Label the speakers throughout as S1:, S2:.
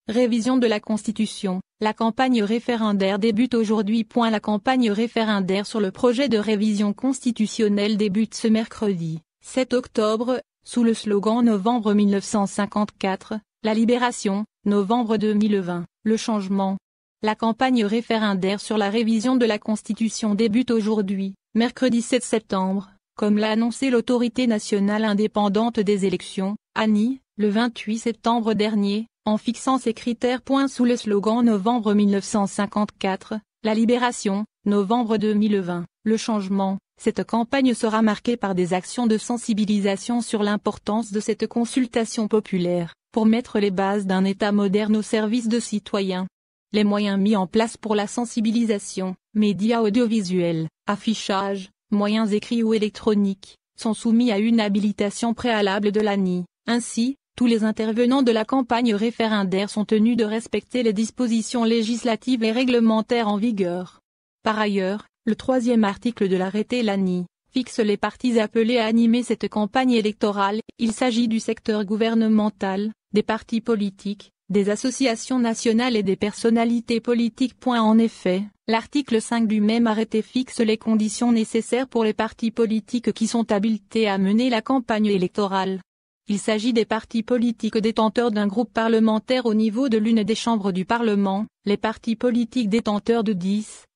S1: Révision de la Constitution. La campagne référendaire débute aujourd'hui. La campagne référendaire sur le projet de révision constitutionnelle débute ce mercredi, 7 octobre, sous le slogan Novembre 1954, la libération, novembre 2020, le changement. La campagne référendaire sur la révision de la Constitution débute aujourd'hui, mercredi 7 septembre, comme l'a annoncé l'Autorité nationale indépendante des élections, ANI, le 28 septembre dernier, en fixant ses critères. Sous le slogan Novembre 1954, la libération, novembre 2020, le changement. Cette campagne sera marquée par des actions de sensibilisation sur l'importance de cette consultation populaire, pour mettre les bases d'un État moderne au service de citoyens. Les moyens mis en place pour la sensibilisation, médias audiovisuels, affichage, moyens écrits ou électroniques, sont soumis à une habilitation préalable de l'ANI. Ainsi, tous les intervenants de la campagne référendaire sont tenus de respecter les dispositions législatives et réglementaires en vigueur. Par ailleurs, le 3e article de l'arrêté l'ANI fixe les partis appelés à animer cette campagne électorale. Il s'agit du secteur gouvernemental, des partis politiques, des associations nationales et des personnalités politiques. En effet, l'article 5 du même arrêté fixe les conditions nécessaires pour les partis politiques qui sont habilités à mener la campagne électorale. Il s'agit des partis politiques détenteurs d'un groupe parlementaire au niveau de l'une des chambres du Parlement, les partis politiques détenteurs de 10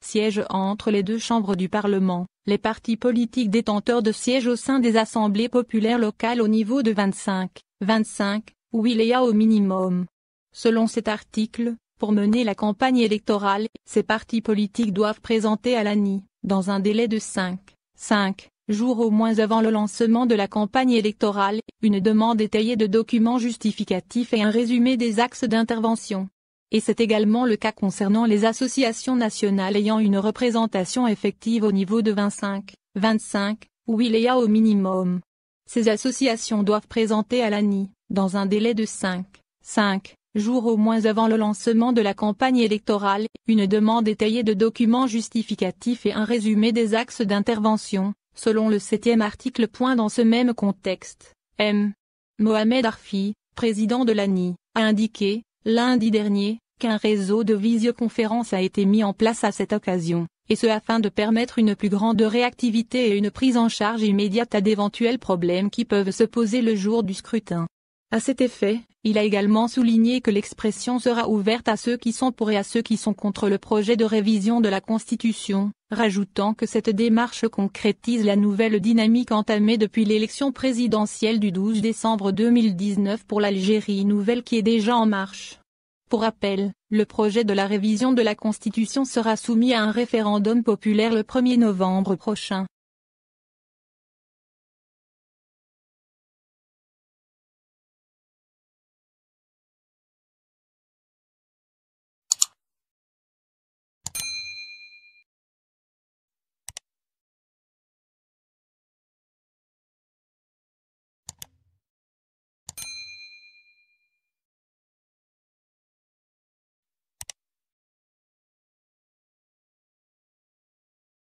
S1: sièges entre les deux chambres du Parlement, les partis politiques détenteurs de sièges au sein des assemblées populaires locales au niveau de 25 wilaya au minimum. Selon cet article, pour mener la campagne électorale, ces partis politiques doivent présenter à l'ANI, dans un délai de 5 jours au moins avant le lancement de la campagne électorale, une demande détaillée de documents justificatifs et un résumé des axes d'intervention. Et c'est également le cas concernant les associations nationales ayant une représentation effective au niveau de 25 wilaya au minimum. Ces associations doivent présenter à l'ANI, dans un délai de 5 jours au moins avant le lancement de la campagne électorale, une demande détaillée de documents justificatifs et un résumé des axes d'intervention. Selon le 7e article. Dans ce même contexte, M. Mohamed Arfi, président de l'ANI, a indiqué, lundi dernier, qu'un réseau de visioconférence a été mis en place à cette occasion, et ce afin de permettre une plus grande réactivité et une prise en charge immédiate à d'éventuels problèmes qui peuvent se poser le jour du scrutin. À cet effet, il a également souligné que l'expression sera ouverte à ceux qui sont pour et à ceux qui sont contre le projet de révision de la Constitution, rajoutant que cette démarche concrétise la nouvelle dynamique entamée depuis l'élection présidentielle du 12 décembre 2019 pour l'Algérie nouvelle qui est déjà en marche. Pour rappel, le projet de la révision de la Constitution sera soumis à un référendum populaire le 1er novembre prochain.